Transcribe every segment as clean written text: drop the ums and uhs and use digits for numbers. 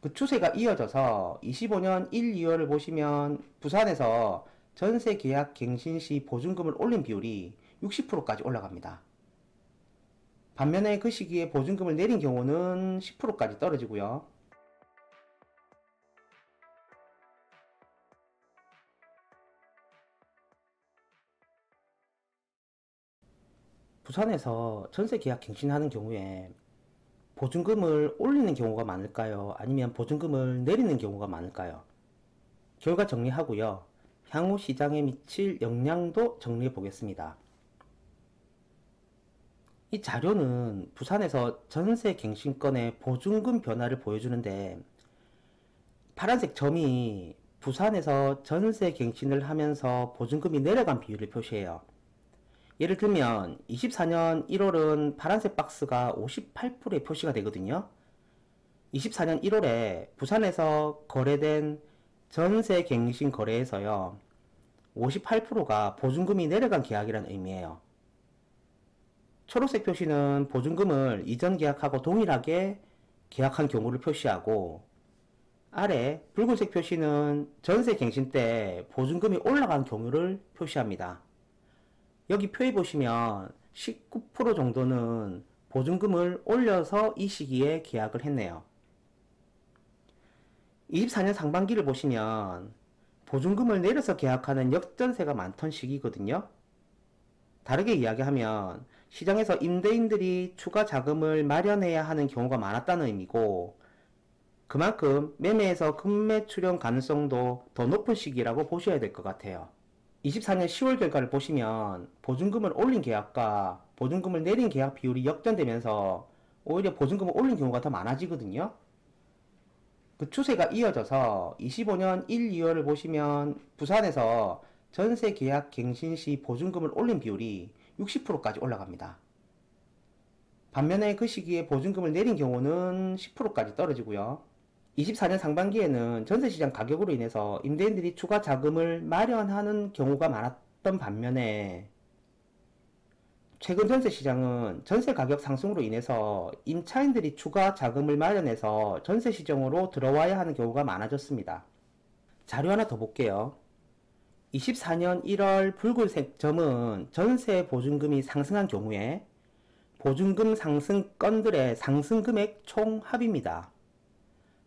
그 추세가 이어져서 25년 1, 2월을 보시면 부산에서 전세 계약 갱신 시 보증금을 올린 비율이 60%까지 올라갑니다. 반면에 그 시기에 보증금을 내린 경우는 10%까지 떨어지고요. 부산에서 전세 계약 갱신하는 경우에 보증금을 올리는 경우가 많을까요? 아니면 보증금을 내리는 경우가 많을까요? 결과 정리하고요. 향후 시장에 미칠 영향도 정리해 보겠습니다. 이 자료는 부산에서 전세 갱신권의 보증금 변화를 보여주는데, 파란색 점이 부산에서 전세 갱신을 하면서 보증금이 내려간 비율을 표시해요. 예를 들면 24년 1월은 파란색 박스가 58%에 표시가 되거든요. 24년 1월에 부산에서 거래된 전세 갱신 거래에서요, 58%가 보증금이 내려간 계약이라는 의미예요. 초록색 표시는 보증금을 이전 계약하고 동일하게 계약한 경우를 표시하고, 아래 붉은색 표시는 전세 갱신 때 보증금이 올라간 경우를 표시합니다. 여기 표에 보시면 19% 정도는 보증금을 올려서 이 시기에 계약을 했네요. 24년 상반기를 보시면 보증금을 내려서 계약하는 역전세가 많던 시기거든요. 다르게 이야기하면 시장에서 임대인들이 추가 자금을 마련해야 하는 경우가 많았다는 의미고, 그만큼 매매에서 금매 출현 가능성도 더 높은 시기라고 보셔야 될 것 같아요. 24년 10월 결과를 보시면 보증금을 올린 계약과 보증금을 내린 계약 비율이 역전되면서 오히려 보증금을 올린 경우가 더 많아지거든요. 그 추세가 이어져서 25년 1, 2월을 보시면 부산에서 전세 계약 갱신 시 보증금을 올린 비율이 60%까지 올라갑니다. 반면에 그 시기에 보증금을 내린 경우는 10%까지 떨어지고요. 24년 상반기에는 전세시장 가격으로 인해서 임대인들이 추가 자금을 마련하는 경우가 많았던 반면에, 최근 전세시장은 전세 가격 상승으로 인해서 임차인들이 추가 자금을 마련해서 전세시장으로 들어와야 하는 경우가 많아졌습니다. 자료 하나 더 볼게요. 24년 1월 붉은색 점은 전세 보증금이 상승한 경우에 보증금 상승 건들의 상승 금액 총 합입니다.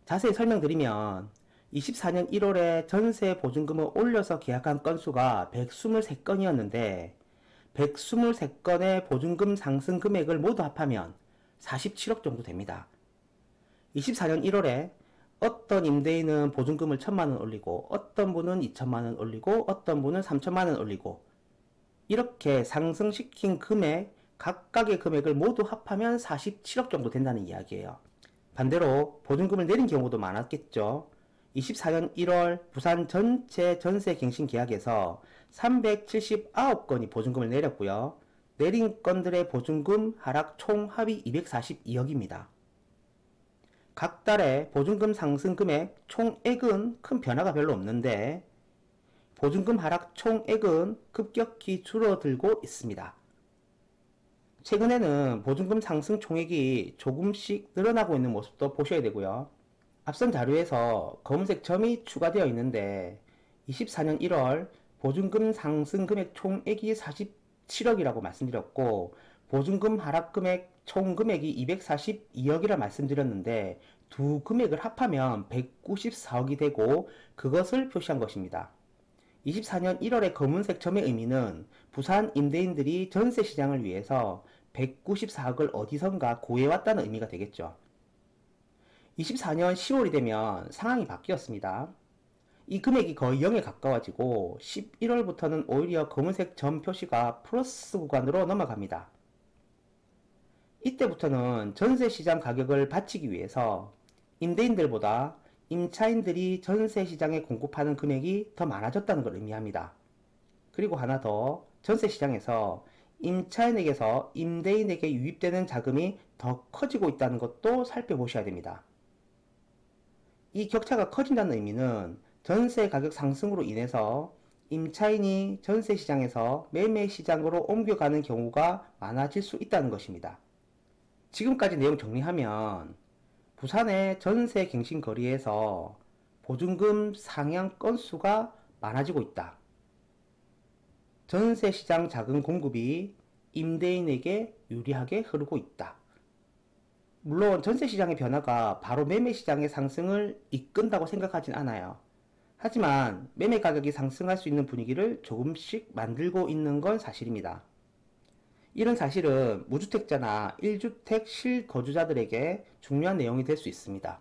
자세히 설명드리면 24년 1월에 전세 보증금을 올려서 계약한 건수가 123건이었는데 123건의 보증금 상승 금액을 모두 합하면 47억 정도 됩니다. 24년 1월에 어떤 임대인은 보증금을 1,000만원 올리고, 어떤 분은 2,000만원 올리고, 어떤 분은 3,000만원 올리고, 이렇게 상승시킨 금액, 각각의 금액을 모두 합하면 47억 정도 된다는 이야기예요. 반대로 보증금을 내린 경우도 많았겠죠. 24년 1월 부산 전체 전세 갱신 계약에서 379건이 보증금을 내렸고요. 내린 건들의 보증금 하락 총 합이 242억입니다. 각 달의 보증금 상승 금액 총액은 큰 변화가 별로 없는데 보증금 하락 총액은 급격히 줄어들고 있습니다. 최근에는 보증금 상승 총액이 조금씩 늘어나고 있는 모습도 보셔야 되고요. 앞선 자료에서 검은색 점이 추가되어 있는데 24년 1월 보증금 상승 금액 총액이 47억이라고 말씀드렸고, 보증금 하락 금액 총 금액이 242억이라 말씀드렸는데 두 금액을 합하면 194억이 되고 그것을 표시한 것입니다. 24년 1월의 검은색 점의 의미는 부산 임대인들이 전세 시장을 위해서 194억을 어디선가 구해왔다는 의미가 되겠죠. 24년 10월이 되면 상황이 바뀌었습니다. 이 금액이 거의 0에 가까워지고 11월부터는 오히려 검은색 점 표시가 플러스 구간으로 넘어갑니다. 이때부터는 전세시장 가격을 받치기 위해서 임대인들보다 임차인들이 전세시장에 공급하는 금액이 더 많아졌다는 걸 의미합니다. 그리고 하나 더, 전세시장에서 임차인에게서 임대인에게 유입되는 자금이 더 커지고 있다는 것도 살펴보셔야 됩니다. 이 격차가 커진다는 의미는 전세 가격 상승으로 인해서 임차인이 전세시장에서 매매시장으로 옮겨가는 경우가 많아질 수 있다는 것입니다. 지금까지 내용 정리하면 부산의 전세 갱신 거리에서 보증금 상향 건수가 많아지고 있다. 전세 시장 자금 공급이 임대인에게 유리하게 흐르고 있다. 물론 전세 시장의 변화가 바로 매매 시장의 상승을 이끈다고 생각하진 않아요. 하지만 매매 가격이 상승할 수 있는 분위기를 조금씩 만들고 있는 건 사실입니다. 이런 사실은 무주택자나 1주택 실거주자들에게 중요한 내용이 될 수 있습니다.